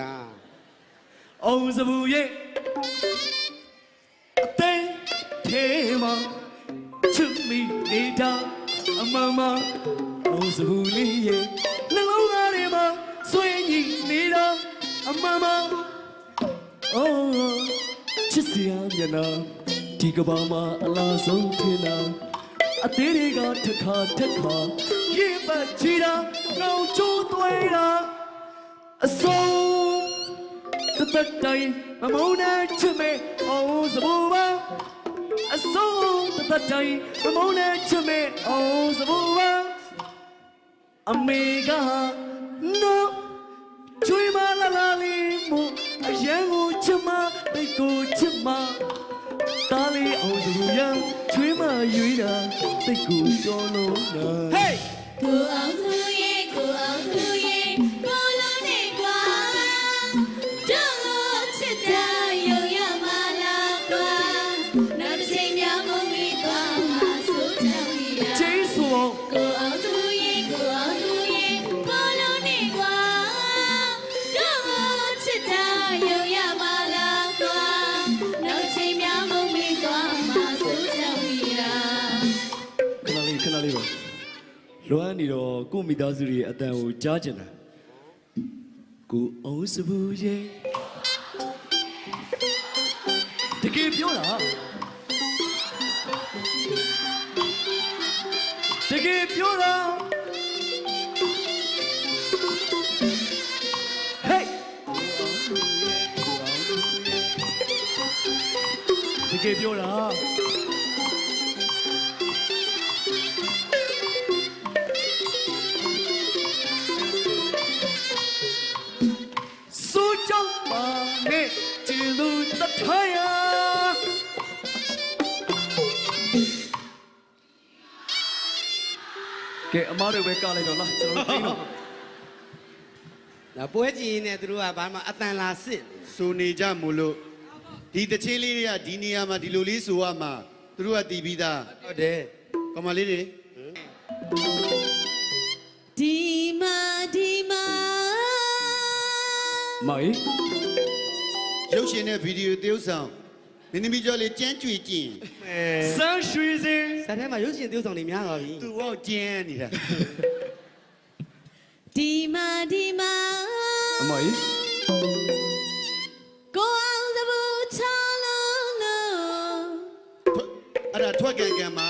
တာအောင်စဘူးရဲ့အသေးသေးမချစ်မိနေတာအမမအောင်စဘူးလေးရဲ့နှလုံးသားထဲမှာဆွေးညီနေတာအမမအိုးချစ်စရာမျက်နှာဒီကဘာမှာအလားဆုံးထင်တာအသေးတွေကထက်ခါရင်ပတ်ချီတာငေါချိုးသွဲတာအစိုးတသက်တိုင်းမမုန်းတဲ့ချစ်မဲ့အောင်စဘူပါအစိုးတသက်တိုင်းမမုန်းတဲ့ချစ်မဲ့အောင်စဘူပါအမေကနော်ချွေးမလာလာလေးမို့အရန်ကိုချစ်မတိတ်ကိုချစ်မတားလေးအောင်စဘူရန်ချွေးမရွေးတာတိတ်ကိုကြောလို့နာ Hey ကိုအောင်သူရဲ့ကိုအောင်သူရဲ့ကိုလုံးနဲ့ကွာတို့လို့ချစ်တာရုံရမလားကွာနောက်တစ်ချိန်များမမီသွားမှာစိုးကြောင်ရ ဂျေးဆို ကိုအောင်သူရဲ့ကိုအောင်သူရဲ့ကိုလုံးနဲ့ကွာတို့လို့ချစ်တာရုံရမလားကွာနောက်တစ်ချိန်များမမီသွားမှာစိုးကြောင်ရ ခဏလေးပါလွမ်းနေတော့ကိုမိသားစုရဲ့အတန်ကိုကြားကျင်တာကိုအောင်စဘူးရဲ့တကယ်ပြောတာတကယ်ပြောတာ Hey တကယ်ပြောတာ苏州马内进入的太阳。ကဲအမားတို့ပဲကလိုက်တော့လားကျွန်တော်တို့တင်းတော့ ဒါပွဲကြည့်ရင်လည်းသူတို့ကဘာမှအတန်လာစစ် ဆိုနေကြမို့လို့ဒီတချင်းလေးတွေကဒီနေရာမှာဒီလိုလေးဆိုရမှာသူတို့ကတည်ပြီးသား ဟုတ်တယ် ကောင်မလေးတွေ ဒီမာ မောင် ရုပ်ရှင်နဲ့ဗီဒီယိုသရုပ်ဆောင်မင်းသမီးကျော်လေးကြမ်းကြွေကျင် အဲ စမ်းရွှေစင် ဇာတ်ထဲမှာရုပ်ရှင်သရုပ်ဆောင်တွေများသွားပြီ သူ့ဘောကျင်းနေတာ ဒီမာ အမောင် ကိုအောင်သဘူးချလုံးလို့ အဲ့ဒါထွက်ကန်ကန်မှာ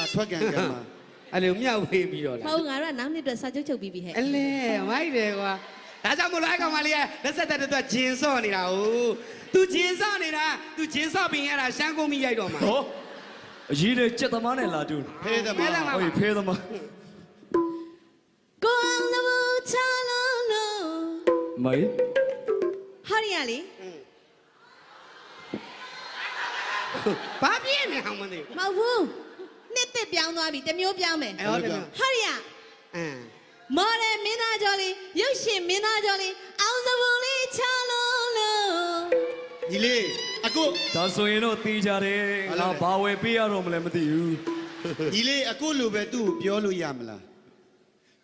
အဲ့လိုမြောက်ဝေးပြီးတော့ မ လား ဟုတ်ငါတို့ကနောက်နှစ်အတွက်စာချုပ်ချုပ်ပြီးပြီဟဲ့ အလဲမိုက်တယ်ကွာဒါကြောင့်မလို့အဲ့ကောင်မလေးကလက်ဆက်တဲ့အတွက်ဂျင်းစော့နေတာဟုတ်သူဂျင်းစော့နေတာသူဂျင်းစော့ပြီးရတာရှမ်းကုန်းမိရိုက်တော့မှာ ဟောအကြီးတဲ့ကြက်သမားနဲ့လာတူ ဖဲသမား ဟေးဖဲသမား ကိုအောင်သဘူးချလုံးလို့ မောင် ဟာရီရလေ ဘာပြင်းနေအောင်မသိ မဟုတ်ဘူးနှစ်သက်ပြောင်းသွားပြီတစ်မျိုးပြောင်းမယ် အဲ့ဟုတ်တယ် ဟာရီရ အင်း မော်ဒယ်မင်းသားကျော်လေးရုပ်ရှင်မင်းသားကျော်လေးအောင်သဘူးလေးချလုံးလို့ ညီလေးအခု ဒါဆိုရင်တော့တေးကြတယ်ငါဘာဝယ်ပေးရတော့မလဲမသိဘူး ညီလေးအခုလိုပဲသူ့ကိုပြောလို့ရမလား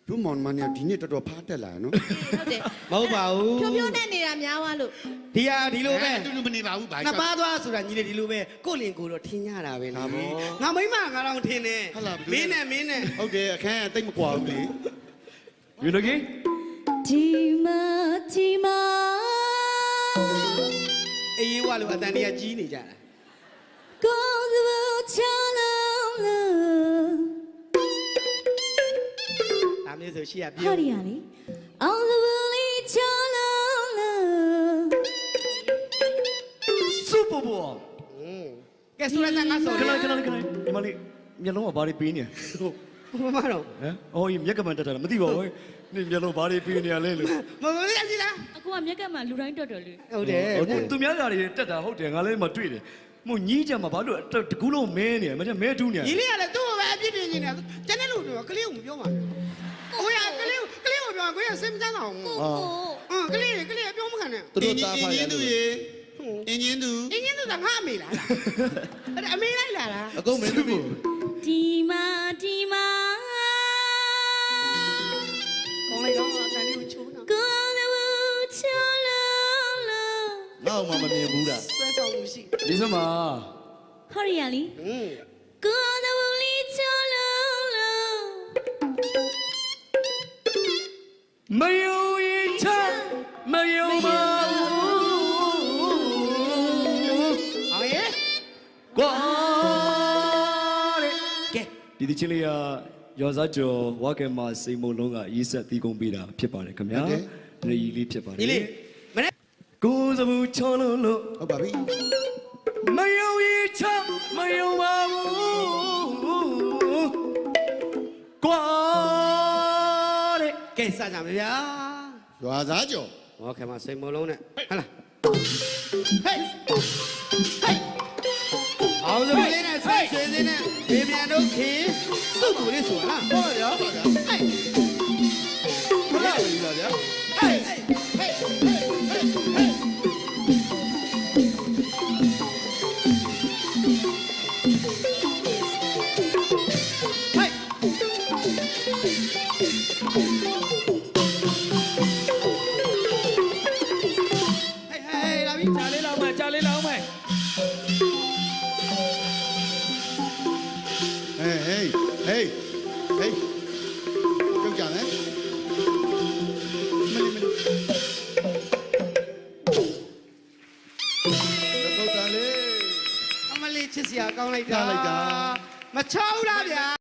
တို့မောင်မနဲ့ဒီနေ့တော်တော်ဖားတက်လာနော် ဟုတ်တယ် မဟုတ်ပါဘူး ဖြိုးဖြိုးနဲ့နေတာများသွားလို့ ဒီဟာဒီလိုပဲ အတူတူမနေပါဘူးဗျာ နှစ်ပါးသွားဆိုတာညီလေးဒီလိုပဲကို့လင်ကိုတော့ထင်ရတာပဲလေငါမိမငါတော့ထင်တယ်မင်းနဲ့ ဟုတ်တယ်အခန်းကတိတ်မကွာဘူးလေ ယူနိုကီ ဒီမာ အေးဝါလို့အတန်တွေကကြီးနေကြတာ ကိုအောင်သဘူးချလုံးလို့ ဒါမျိုးဆိုရှိရပြော ဟာရီရလေအောင်သဘူးလေးချလုံးလို့ စူပါဘော ကဲဆိုလိုက်ငါဆို ခဏဒီမလေးမျက်လုံးကဘာတွေပေးနေ မမတော့ ဟမ်အော်မျက်ကမှန်တက်တာမသိပါဘူးနေမျက်လုံးဘာတွေပေးနေရလဲလို့ မသိရစီလား အခုကမြက်ကမှလူတိုင်းတွတ်တော်လေ ဟုတ်တယ် သူများဓာတွေတက်တာဟုတ်တယ်ငါလည်းမတွေ့တယ်မို့ညီးကြမှာဘာလို့တကူလုံးမဲနေမမဲတူးနေ ညီလေးကလည်းသူ့ကိုပဲအပြစ်တင်နေတယ်ကျန်တဲ့လူတွေကလေးကိုမပြောပါဘူးကိုရကလေးကိုပြောကိုရစိတ်မချမ်းသာဘူးကလေးပြောမခံနဲ့ သူတို့သားဖာရလို့အင်းချင်းသူ အင်းကြီးကငါအမေလားအဲ့အမေလိုက်လာလား အကုန်မင်းသူ ဒီမာ ကောင်းလိုက်တော့အတန်လေးကိုချိုးတာ ကိုအောင်သဘူးချလုံး ငါ့အောင်မမြင်ဘူးလား ဆွဲဆောင်မှုရှိ ဒီစမှာ ဟော်ရီယာလီ ဟင်း ကိုအောင်သဘူလေးချောလုံးလုံး မယုံရင်ချမယုံပါဘူး အောင်ရဲ့ ကွာတဲ့ကဲဒီတချင်းလေးကရောစားကျော်ဝါကဲမှာစိန်မုံလုံးကရေးဆက်တီးကုန်ပေးတာဖြစ်ပါတယ်ခင်ဗျာညီလေးဖြစ်ပါတယ် ညီလေးမနေ့ ကိုစမှုချောလုံးလို့ ဟုတ်ပါပြီ မယုံရင်ချမယုံပါဘူးကွာတဲ့ ကဲစကြမယ်ဗျာ ရွာသားကျော် ဟောခင်မစိန်မလုံးနဲ့ဟလာဟေးဟေးအောင်စမလေးနဲ့ဆွေဆွေစင်းနဲ့ဘေမြန်တို့ခင်စုပ်ကိုလေးဆိုလား ဟုတ်ရပါဗျာ ဟေး ဘယ်လိုလဲဗျာ ဟေးဟေးဟေးဟေး လာပြီ ကြာလေးလောက်မယ်ကြာလေးလောက်မယ် ဟေးဟေးဟေးဟေးကြောက်ကြမယ်မလီမလီတော့တာလေ အမလေးချစ်စရာကောင်းလိုက်တာ ကောင်းလိုက်တာ မချောဘူးလားဗျာ